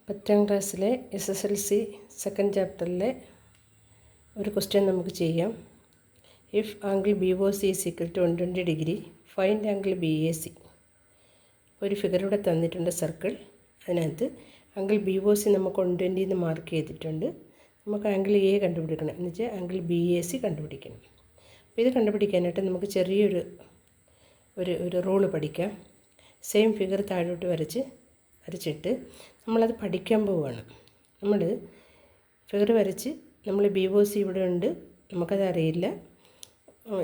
10ാം ക്ലാസ്സിലെ SSLC second ചാപ്റ്ററിലെ ഒരു question നമുക്ക് ചെയ്യാം. If angle BOC is equal to 120 degree find angle BAC. ഒരു ഫിഗർ ഇവിടെ തന്നിട്ടുണ്ട്, സർക്കിൾ. അതിനകത്ത് ആംഗിൾ BOC നമുക്ക് 120 എന്ന് മാർക്ക് ചെയ്തിട്ടുണ്ട്. നമുക്ക് ആംഗിൾ A കണ്ടുപിടിക്കണം, എന്ന് വെച്ചാൽ ആംഗിൾ BAC കണ്ടുപിടിക്കണം. അപ്പോൾ ഇത് കണ്ടുപിടിക്കാനായിട്ട് നമുക്ക് ചെറിയൊരു ഒരു റൂള് പഠിക്കാം. സെയിം ഫിഗർ താഴോട്ട് വരച്ചിട്ട് നമ്മളത് പഠിക്കാൻ പോവുകയാണ്. നമ്മൾ ഫിഗർ വരച്ച് നമ്മൾ BOC ഇവിടെ ഉണ്ട്, നമുക്കത് അറിയില്ല.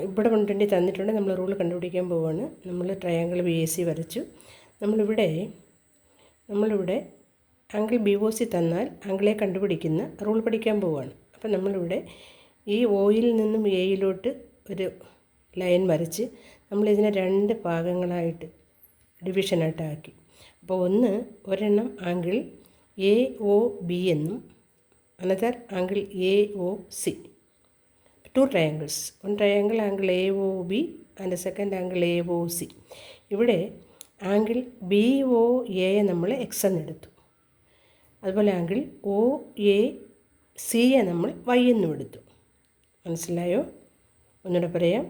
ഇവിടെ 120 തന്നിട്ടുണ്ട്, നമ്മൾ റൂൾ കണ്ടുപിടിക്കാൻ പോവുകയാണ്. നമ്മൾ ട്രയാങ്കിൾ BAC വരച്ചു. നമ്മളിവിടെ ആംഗിൾ BOC തന്നാൽ ആംഗിളെ കണ്ടുപിടിക്കുന്ന റൂൾ പഠിക്കാൻ പോവുകയാണ്. അപ്പോൾ നമ്മളിവിടെ ഈ Oയിൽ നിന്നും Aയിലോട്ട് ഒരു ലൈൻ വരച്ച് നമ്മളിതിനെ 2 ഭാഗങ്ങളായിട്ട് ഡിവിഷനായിട്ട് ആക്കി. അപ്പോൾ ഒരെണ്ണം ആംഗിൾ AOB എന്നും another angle AOC. 2 triangles. One triangle angle AOB and second angle AOC. ഇവിടെ ആംഗിൾ BOA നമ്മൾ X എന്നെടുത്തു. അതുപോലെ ആംഗിൾ OAC നമ്മൾ Y എന്നും എടുത്തു. മനസ്സിലായോ? ഒന്നുകൂടെ പറയാം.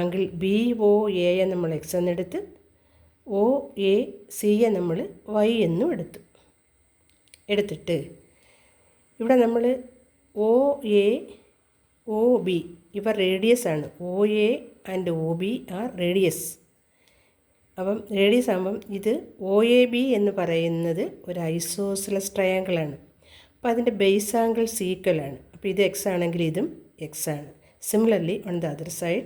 ആംഗിൾ BOA നമ്മൾ X എന്നെടുത്ത്, OAC നമ്മൾ Y എന്നും എടുത്തിട്ട് ഇവിടെ നമ്മൾ OB ഇവ റേഡിയസ് ആണ്. OA and OB are radius. അപ്പം റേഡിയസ് ആകുമ്പം ഇത് OAB എന്ന് പറയുന്നത് ഒരു ഐസോസെലസ് ട്രയാങ്കിളാണ്. അപ്പോൾ അതിൻ്റെ ബേസ് ആംഗിൾസ് ഈക്വലാണ്. അപ്പോൾ ഇത് X ആണെങ്കിൽ ഇതും X ആണ്. Similarly on the other side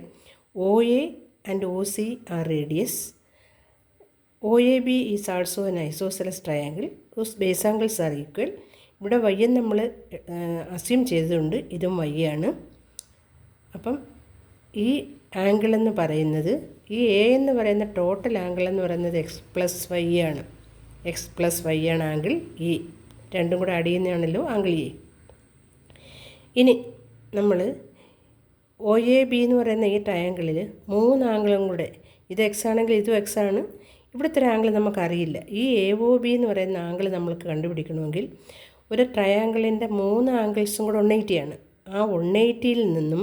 OA and OC are radius. OAB is also an isosceles triangle whose base angles are equal. ഇവിടെ Y എന്ന് നമ്മൾ അസ്യൂം ചെയ്തതുകൊണ്ട് ഇതും Y ആണ്. അപ്പം ഈ ആംഗിൾ എന്ന് പറയുന്നത്, ഈ A എന്ന് പറയുന്ന ടോട്ടൽ ആംഗിൾ എന്ന് പറയുന്നത് X+Y ആണ്. X+Y ആണ് ആംഗിൾ E. രണ്ടും കൂടെ ആഡ് ചെയ്യുന്നതാണല്ലോ ആംഗിൾ E. ഇനി നമ്മൾ OAB എന്ന് പറയുന്ന ഈ ട്രയാങ്കിളിൽ 3 ആംഗിളും കൂടെ, ഇത് X ആണെങ്കിൽ ഇതും X ആണ്. ഇവിടുത്തെ ആംഗിൾ നമുക്കറിയില്ല. ഈ AOB എന്ന് പറയുന്ന ആംഗിൾ നമ്മൾക്ക് കണ്ടുപിടിക്കണമെങ്കിൽ ഒരു ട്രയാങ്കിളിൻ്റെ 3 ആംഗിൾസും കൂടെ 180 ആണ്. ആ 180യിൽ നിന്നും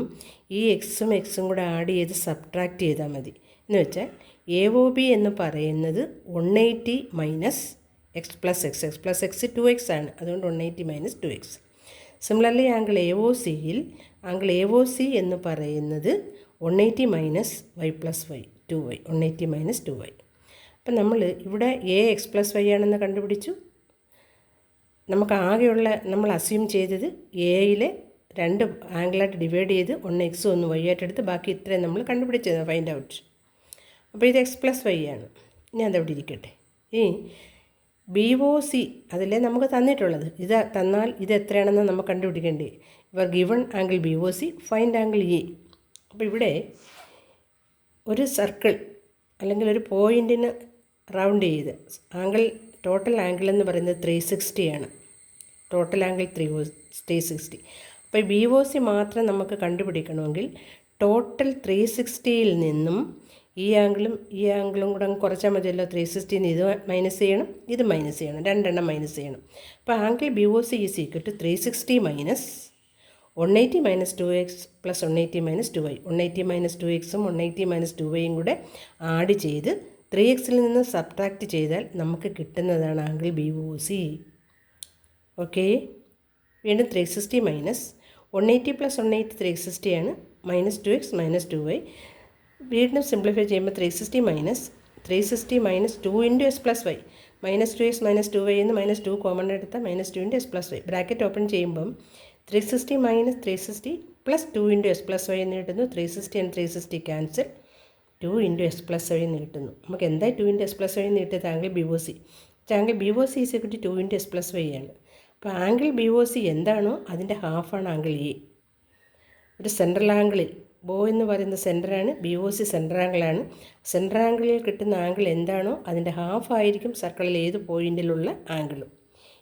ഈ എക്സും കൂടെ ആഡ് ചെയ്ത് സബ്ട്രാക്റ്റ് ചെയ്താൽ മതി. എന്ന് വെച്ചാൽ AOB എന്ന് പറയുന്നത് 180 മൈനസ് X+X. X+X 2X ആണ്. അതുകൊണ്ട് 180 minus 2X. Similarly angle AOC എന്ന് പറയുന്നത് 180 minus Y+Y 2Y. 180 minus 2Y. അപ്പം നമ്മൾ ഇവിടെ X+Y ആണെന്ന് കണ്ടുപിടിച്ചു. നമുക്ക് ആകെയുള്ള നമ്മൾ അസ്യൂം ചെയ്തത് Aയിലെ 2 ആംഗിളായിട്ട് ഡിവൈഡ് ചെയ്ത് 1 X 1 Y ആയിട്ട് എടുത്ത് ബാക്കി ഇത്രയും നമ്മൾ കണ്ടുപിടിച്ചത് ഫൈൻഡ് ഔട്ട്. അപ്പോൾ ഇത് X+Y ആണ്. ഇനി അതവിടെ ഇരിക്കട്ടെ. ഇനി BOC അതിലേ നമുക്ക് തന്നിട്ടുള്ളത്. ഇത് തന്നാൽ ഇത് എത്രയാണെന്ന് നമുക്ക് കണ്ടുപിടിക്കേണ്ടേ. ഇവർ given angle BOC find angle E. അപ്പോൾ ഇവിടെ ഒരു സർക്കിൾ അല്ലെങ്കിൽ ഒരു പോയിൻറ്റിന് റൗണ്ട് ചെയ്ത് ടോട്ടൽ ആംഗിൾ എന്ന് പറയുന്നത് 360 ആണ്. Total angle 360. അപ്പോൾ BOC മാത്രം നമുക്ക് കണ്ടുപിടിക്കണമെങ്കിൽ ടോട്ടൽ 360യിൽ നിന്നും ഈ ആംഗിളും കൂടെ കുറച്ചാൽ മതിയല്ലോ. 360 ഇത് മൈനസ് ചെയ്യണം, ഇത് മൈനസ് ചെയ്യണം, 2 എണ്ണം മൈനസ് ചെയ്യണം. അപ്പോൾ angle BOC is equal to 360 minus 180 minus 2X plus 180 minus 2Y. 180 minus 2Xും 180 മൈനസ് 2Yയും കൂടെ ആഡ് ചെയ്ത് 3Xൽ നിന്ന് സബ്ട്രാക്റ്റ് ചെയ്താൽ നമുക്ക് കിട്ടുന്നതാണ് ആംഗിൾ BOC. ഓക്കെ, വീണ്ടും 360 മൈനസ് 180 പ്ലസ് 180 360 ആണ്. Minus 2X minus 2Y. വീണ്ടും സിംപ്ലിഫൈ ചെയ്യുമ്പോൾ 360 minus 2 into S+Y. Minus 2X minus 2Y എന്ന് മൈനസ് 2 കോമൺ എടുത്താൽ minus 2 into S+Y. Bracket open ചെയ്യുമ്പം 360 മൈനസ് 360 പ്ലസ് 2 ഇൻറ്റു S+Y എന്ന് കിട്ടുന്നു. 360 ആൻഡ് 360 ക്യാൻസൽ, 2 ഇൻറ്റു S+Y എന്ന് കിട്ടുന്നു. നമുക്ക് എന്തായി 2 ഇൻറ്റു S+Y എന്ന് കിട്ടിയത് angle BOC. Angle BOC is equal to 2 into S+Y ആണ്. അപ്പോൾ ആംഗിൾ BOC എന്താണോ അതിൻ്റെ ഹാഫാണ് ആംഗിൾ E. ഒരു സെൻട്രൽ ആംഗിളിൽ ബോ എന്ന് പറയുന്ന സെൻറ്ററാണ്, BOC സെൻട്രൽ ആംഗിളാണ്. സെൻട്രൽ ആംഗിളിൽ കിട്ടുന്ന ആംഗിൾ എന്താണോ അതിൻ്റെ ഹാഫായിരിക്കും സർക്കിളിൽ ഏത് പോയിൻറ്റിലുള്ള ആംഗിളും.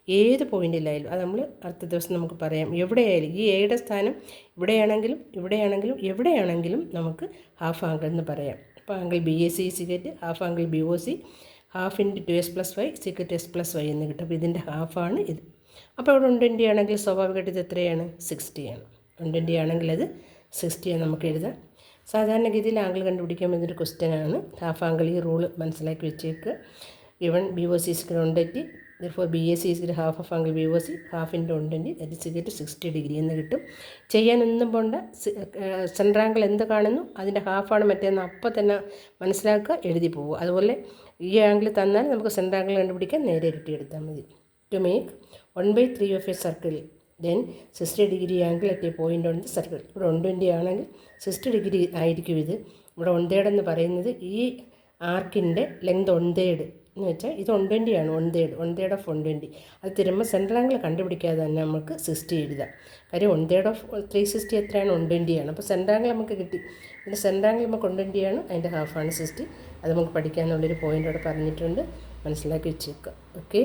ഏത് പോയിൻറ്റിലായാലും അത് നമ്മൾ അടുത്ത ദിവസം നമുക്ക് പറയാം. എവിടെയായാലും ഈ എയുടെ സ്ഥാനം ഇവിടെയാണെങ്കിലും എവിടെയാണെങ്കിലും നമുക്ക് ഹാഫ് ആംഗിൾ എന്ന് പറയാം. അപ്പോൾ angle BAC is equal to half angle BOC. Half into 2x+y (x+y) എന്ന് കിട്ടും. അപ്പോൾ ഇതിൻ്റെ ഹാഫാണ് ഇത്. അപ്പോൾ ഇവിടെ 120 ആണെങ്കിൽ സ്വാഭാവികമായിട്ട് ഇത് എത്രയാണ്? 60 ആണ്. 120 ആണെങ്കിൽ അത് 60 ആണ് നമുക്ക് എഴുതാം. സാധാരണഗതിയിൽ ആംഗിൾ കണ്ടുപിടിക്കുമ്പോൾ ഇതൊരു ക്വസ്റ്റ്യനാണ്. ഹാഫ് ആംഗിൾ ഈ റൂള് മനസ്സിലാക്കി വെച്ചേക്കുക. Even BOC is 180, therefore BAC is half of angle BOC, half into 120, that is equal to 60 degree എന്ന് കിട്ടും. ചെയ്യാനൊന്നും പോണ്ട. സെൻട്രൽ ആംഗിൾ എന്ത് കാണുന്നു അതിൻ്റെ ഹാഫാണ് മറ്റേന്ന് അപ്പം തന്നെ മനസ്സിലാക്കുക, എഴുതി പോകുക. അതുപോലെ ഈ ആംഗിൾ തന്നാൽ നമുക്ക് സെൻട്രൽ ആംഗിൾ കണ്ടുപിടിക്കാൻ നേരെ ഇരട്ടിയെടുത്താൽ മതി. To make 1/3 of a circle, then 60 degree angle at a point on the circle. ഇവിടെ 120 ആണെങ്കിൽ 60 ഡിഗ്രി ആയിരിക്കും ഇത്. ഇവിടെ 1/3 എന്ന് പറയുന്നത് ഈ ആർക്കിൻ്റെ ലെങ്ത് 1/3 എന്ന് വെച്ചാൽ ഇത് 120 ആണ്. 1/3 of 120. അത് തരുമ്പോൾ സെൻട്രൽ ആംഗിൾ കണ്ടുപിടിക്കാതെ തന്നെ നമുക്ക് 60 എഴുതാം. കാര്യം 1/3 of 360 എത്രയാണ്? 120 ആണ്. അപ്പോൾ സെൻട്രൽ ആംഗിൾ നമുക്ക് കിട്ടി. പിന്നെ സെൻട്രൽ ആംഗിൾ നമുക്ക് 120 ആണ്, അതിൻ്റെ ഹാഫാണ് 60. അത് നമുക്ക് പഠിക്കാനുള്ളൊരു പോയിൻ്റ് അവിടെ പറഞ്ഞിട്ടുണ്ട്, മനസ്സിലാക്കി വെച്ചേക്കുക. ഓക്കെ.